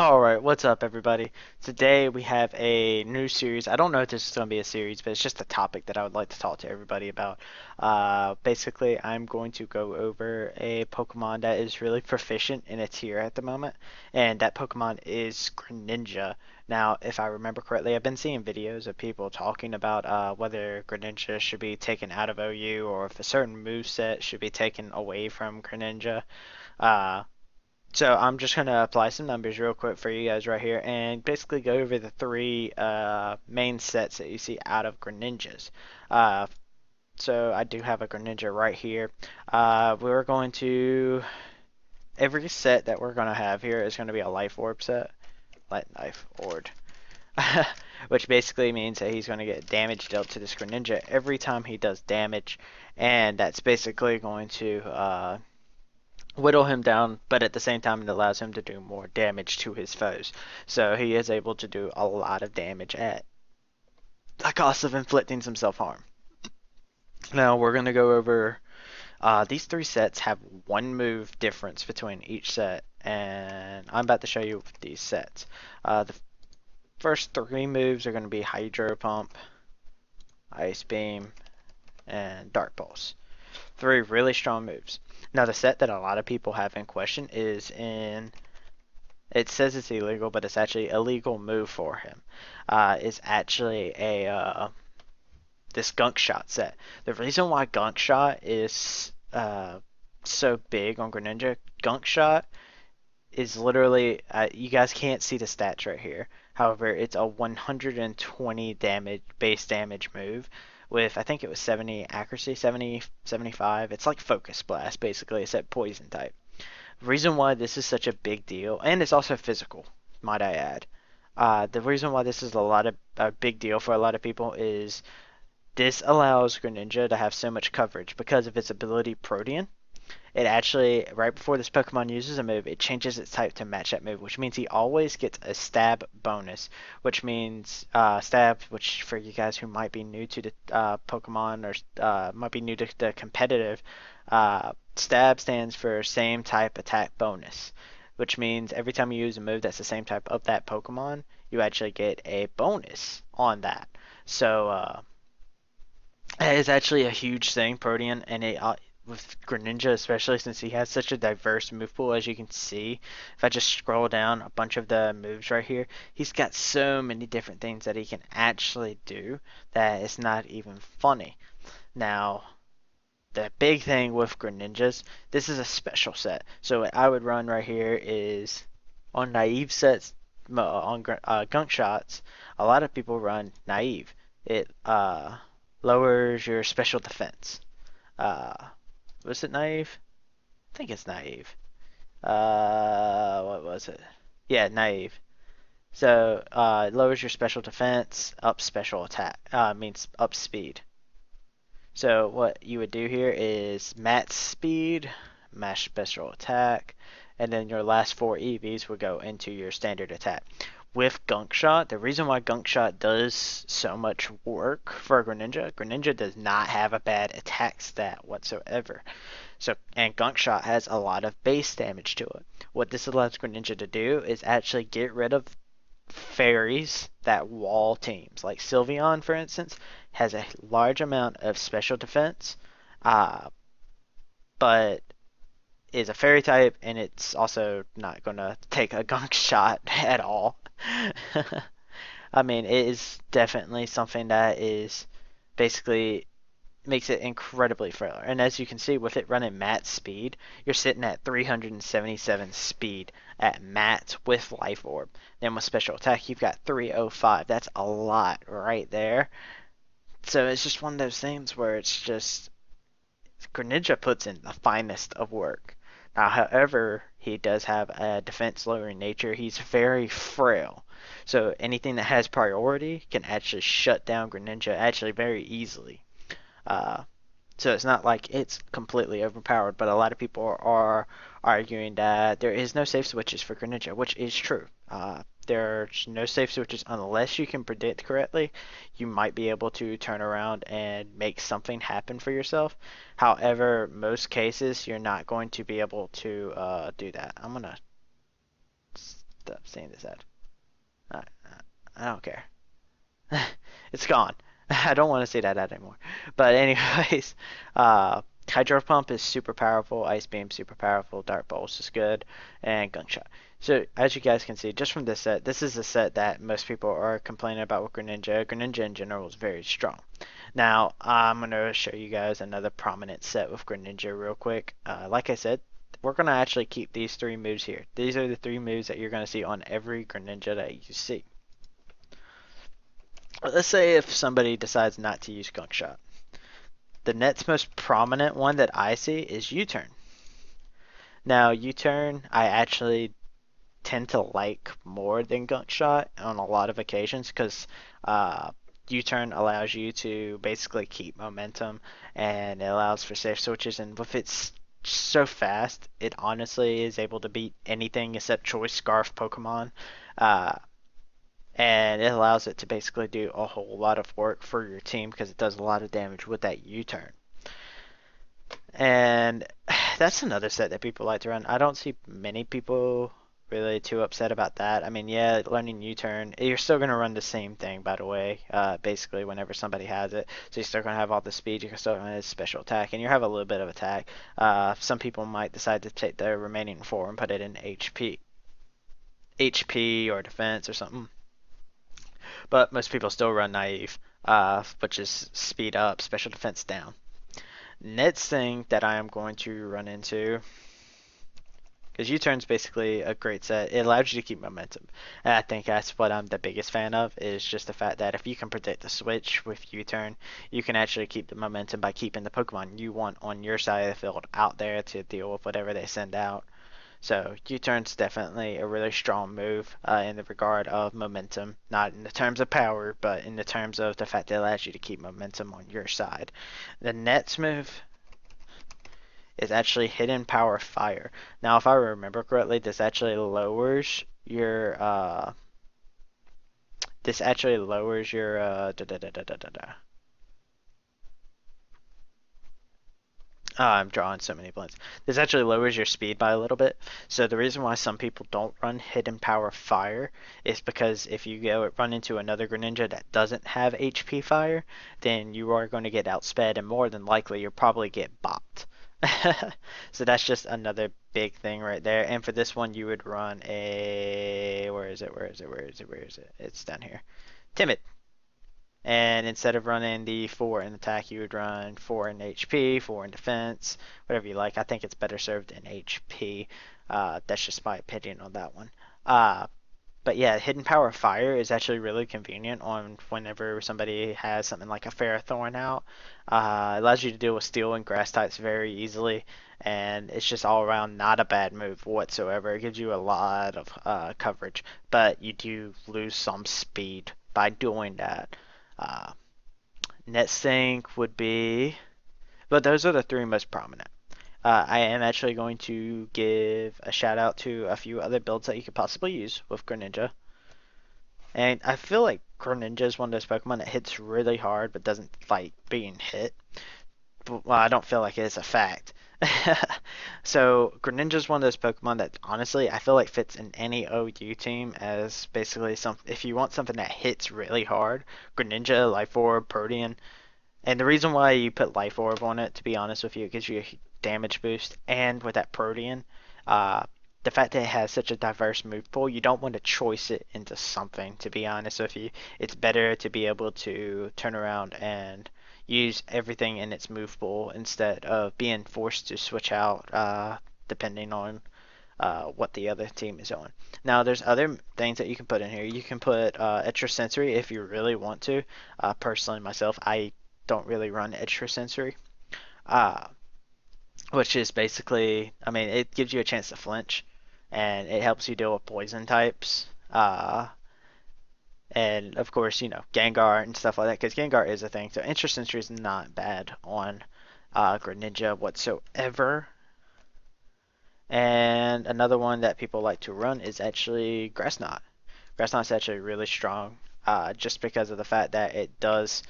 Alright, what's up everybody? Today we have a new series. I don't know if this is going to be a series, but it's just a topic that I would like to talk to everybody about. Basically, I'm going to go over a Pokemon that is really proficient in a tier at the moment, and that Pokemon is Greninja. Now, if I remember correctly, I've been seeing videos of people talking about whether Greninja should be taken out of OU or if a certain moveset should be taken away from Greninja. Uh, so I'm just going to apply some numbers real quick for you guys right here and basically go over the three main sets that you see out of Greninjas. Uh, so I do have a Greninja right here. We're going to, every set that we're going to have here is going to be a Life Orb set. Life Orb. Which basically means that he's going to get damage dealt to this Greninja every time he does damage. And that's basically going to whittle him down, but at the same time it allows him to do more damage to his foes. So he is able to do a lot of damage at the cost of inflicting some self-harm. Now we're going to go over these three sets have one move difference between each set, and I'm about to show you these sets. The first three moves are going to be Hydro Pump, Ice Beam, and Dark Pulse. Three really strong moves. Now the set that a lot of people have in question is in it says it's illegal, but it's actually a legal move for him. It's actually a this gunk shot set. The reason why gunk shot is so big on Greninja, gunk shot is literally you guys can't see the stats right here. However, it's a 120 damage base damage move with I think it was 70 accuracy, 70 75. It's like focus blast basically. It's at poison type. Reason why this is such a big deal, and it's also physical, might I add. The reason why this is a big deal for a lot of people is this allows Greninja to have so much coverage because of its ability Protean. It actually, right before this Pokemon uses a move, it changes its type to match that move, which means he always gets a stab bonus, which means stab, which for you guys who might be new to the Pokemon or might be new to the competitive, stab stands for same type attack bonus, which means every time you use a move that's the same type of that Pokemon, you actually get a bonus on that. So, it is actually a huge thing, Protean, and it with Greninja especially since he has such a diverse move pool as you can see. If I just scroll down a bunch of the moves right here, he's got so many different things that he can actually do that it's not even funny. Now, the big thing with Greninjas, this is a special set. So what I would run right here is on naive sets, on gunk shots, a lot of people run naive. It lowers your special defense. Uh, was it naive? I think it's naive. What was it? Yeah, naive. So, it lowers your special defense, up special attack. Means up speed. So what you would do here is max speed, max special attack, and then your last four EVs would go into your standard attack. With Gunk Shot, the reason why Gunk Shot does so much work for Greninja, Greninja does not have a bad attack stat whatsoever. So, and Gunk Shot has a lot of base damage to it. What this allows Greninja to do is actually get rid of fairies that wall teams. Like Sylveon, for instance, has a large amount of special defense, uh, but is a fairy type, and it's also not going to take a gunk shot at all. I mean, it is definitely something that is basically makes it incredibly frail. And as you can see, with it running max speed, you're sitting at 377 speed at max with Life Orb. Then with special attack, you've got 305. That's a lot right there. So it's just one of those things where it's just Greninja puts in the finest of work. Now, however, he does have a defense lowering nature. He's very frail. So anything that has priority can actually shut down Greninja actually very easily. Uh, so it's not like it's completely overpowered, but a lot of people are arguing that there is no safe switches for Greninja, which is true. There's no safe switches unless you can predict correctly. You might be able to turn around and make something happen for yourself. However, most cases you're not going to be able to do that. I'm gonna Stop seeing this ad. I, I don't care. It's gone. I don't want to see that ad anymore. But anyways, Hydro Pump is super powerful, Ice Beam super powerful, Dark Pulse is good, and Gunshot. So as you guys can see, just from this set, this is a set that most people are complaining about with Greninja. Greninja in general is very strong. Now, I'm going to show you guys another prominent set with Greninja real quick. Like I said, we're going to actually keep these three moves here. These are the three moves that you're going to see on every Greninja that you see. Let's say if somebody decides not to use Gunk Shot. The next most prominent one that I see is U-Turn. Now, U-Turn, I actually tend to like more than Gunk Shot on a lot of occasions because U-Turn allows you to basically keep momentum and it allows for safe switches. And with it's so fast, it honestly is able to beat anything except Choice Scarf Pokemon. Uh, and it allows it to basically do a whole lot of work for your team because it does a lot of damage with that U-turn. And that's another set that people like to run. I don't see many people really too upset about that. I mean, yeah, learning U-turn, you're still going to run the same thing, by the way, basically whenever somebody has it. So you're still going to have all the speed, you're still going to have special attack, and you have a little bit of attack. Some people might decide to take the remaining 4 and put it in HP or defense or something. But most people still run naive, which is speed up, special defense down. Next thing that I am going to run into, because U-turn's basically a great set, it allows you to keep momentum. And I think that's what I'm the biggest fan of, is just the fact that if you can predict the switch with U-turn, you can actually keep the momentum by keeping the Pokemon you want on your side of the field out there to deal with whatever they send out. So U-turn's definitely a really strong move in the regard of momentum, not in the terms of power, but in the terms of the fact that it allows you to keep momentum on your side. The next move is actually Hidden Power Fire. Now, if I remember correctly, this actually lowers your I'm drawing so many blinks. This actually lowers your speed by a little bit. So the reason why some people don't run Hidden Power Fire is because if you go run into another Greninja that doesn't have HP Fire, then you are going to get outsped and more than likely you'll probably get bopped. So that's just another big thing right there. And for this one you would run a where is it? Where is it? Where is it? Where is it? It's down here. Timid. And instead of running the 4 in attack, you would run 4 in HP, 4 in defense, whatever you like. I think it's better served in HP. That's just my opinion on that one. But yeah, Hidden Power Fire is actually really convenient on whenever somebody has something like a Ferrothorn out. It allows you to deal with Steel and Grass types very easily, and it's just all around not a bad move whatsoever. It gives you a lot of coverage, but you do lose some speed by doing that. Uh, Next thing would be, but those are the three most prominent. I am actually going to give a shout out to a few other builds that you could possibly use with Greninja. And I feel like Greninja is one of those Pokemon that hits really hard but doesn't fight being hit. Well, I don't feel like it is a fact. So Greninja is one of those Pokemon that honestly I feel like fits in any OU team as basically some. If you want something that hits really hard, Greninja, Life Orb, Protean, and the reason why you put Life Orb on it, to be honest with you, it gives you a damage boost, and with that Protean, uh, the fact that it has such a diverse move pool, you don't want to choice it into something, to be honest with you. It's better to be able to turn around and use everything in its move pool instead of being forced to switch out depending on what the other team is on. Now, there's other things that you can put in here. You can put extrasensory if you really want to. Personally, myself, I don't really run extrasensory, uh, which is basically, I mean, it gives you a chance to flinch, and it helps you deal with poison types. And of course, you know, Gengar and stuff like that, because Gengar is a thing. So extrasensory is not bad on Greninja whatsoever. And another one that people like to run is actually Grass Knot. Grass Knot's actually really strong. just because of the fact that it does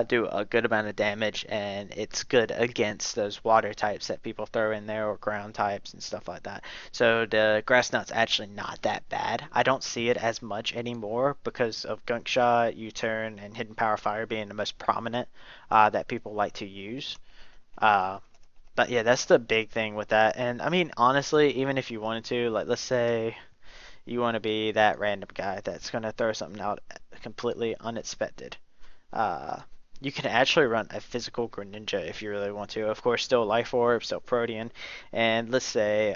do a good amount of damage, and it's good against those water types that people throw in there, or ground types and stuff like that. So the grass knot's actually not that bad. I don't see it as much anymore because of Gunk Shot, U-Turn, and Hidden Power Fire being the most prominent that people like to use. Uh, but yeah, that's the big thing with that. And I mean, honestly, even if you wanted to, like, let's say you want to be that random guy that's going to throw something out completely unexpected. Uh, you can actually run a physical Greninja if you really want to. Of course, still Life Orb, still Protean, and let's say,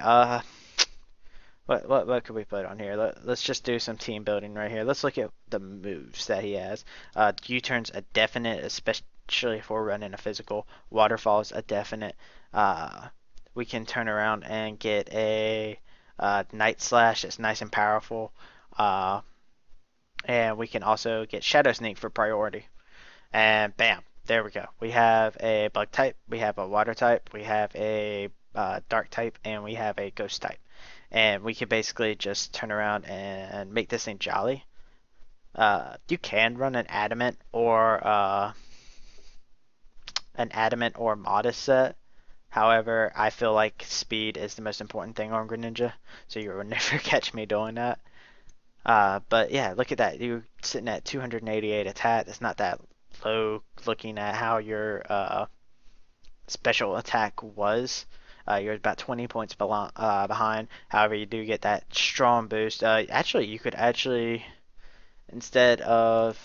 what could we put on here? Let's just do some team building right here. Let's look at the moves that he has. U-turn's a definite, especially if we're running a physical. Waterfall's a definite. Uh, we can turn around and get a Night Slash. It's nice and powerful. Uh, and we can also get Shadow Sneak for priority. And bam, there we go. We have a bug type, we have a water type, we have a dark type, and we have a ghost type. And we can basically just turn around and make this thing jolly. You can run an adamant or modest set. However, I feel like speed is the most important thing on Greninja, so you will never catch me doing that. But yeah, look at that. You're sitting at 288 attack. That's not that low looking at how your special attack was. You're about 20 points behind. However, you do get that strong boost. Actually, you could actually, instead of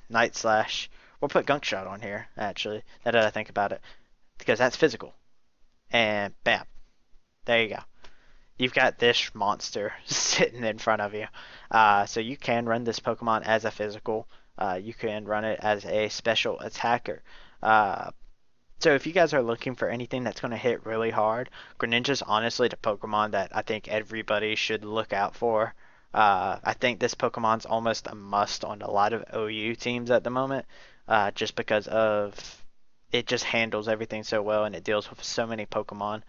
Night Slash, we'll put Gunk Shot on here, actually, now that I think about it, because that's physical. And bam, there you go. You've got this monster sitting in front of you. So you can run this Pokemon as a physical. You can run it as a special attacker. Uh, so if you guys are looking for anything that's going to hit really hard, Greninja's honestly the Pokemon that I think everybody should look out for. I think this Pokemon's almost a must on a lot of OU teams at the moment, just because of it just handles everything so well, and it deals with so many Pokemon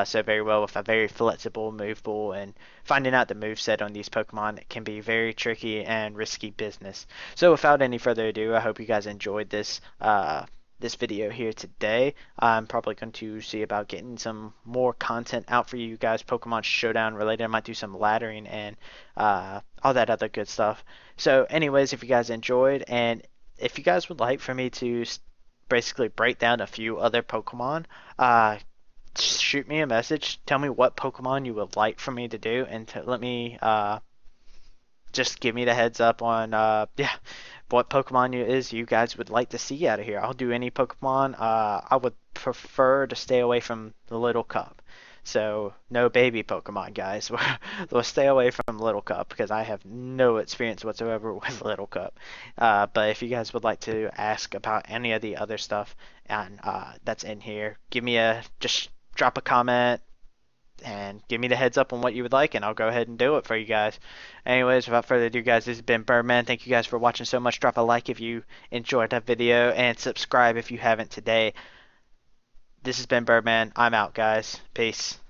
so very well with a very flexible move pool, and finding out the move set on these Pokemon can be very tricky and risky business. So without any further ado, I hope you guys enjoyed this video here today. I'm probably going to see about getting some more content out for you guys, Pokemon Showdown related. I might do some laddering and all that other good stuff. So anyways, if you guys enjoyed, and if you guys would like for me to basically break down a few other Pokemon, shoot me a message. Tell me what Pokemon you would like for me to do, and let me just give me the heads up on yeah, what Pokemon you guys would like to see out of here. I'll do any Pokemon. I would prefer to stay away from the Little Cup. So no baby Pokemon, guys. We'll stay away from Little Cup because I have no experience whatsoever with Little Cup. But if you guys would like to ask about any of the other stuff and that's in here, just drop a comment and give me the heads up on what you would like, and I'll go ahead and do it for you guys. Anyways, without further ado, guys, this has been Birdman. Thank you guys for watching so much. Drop a like if you enjoyed that video, and subscribe if you haven't today. This has been Birdman. I'm out, guys. Peace.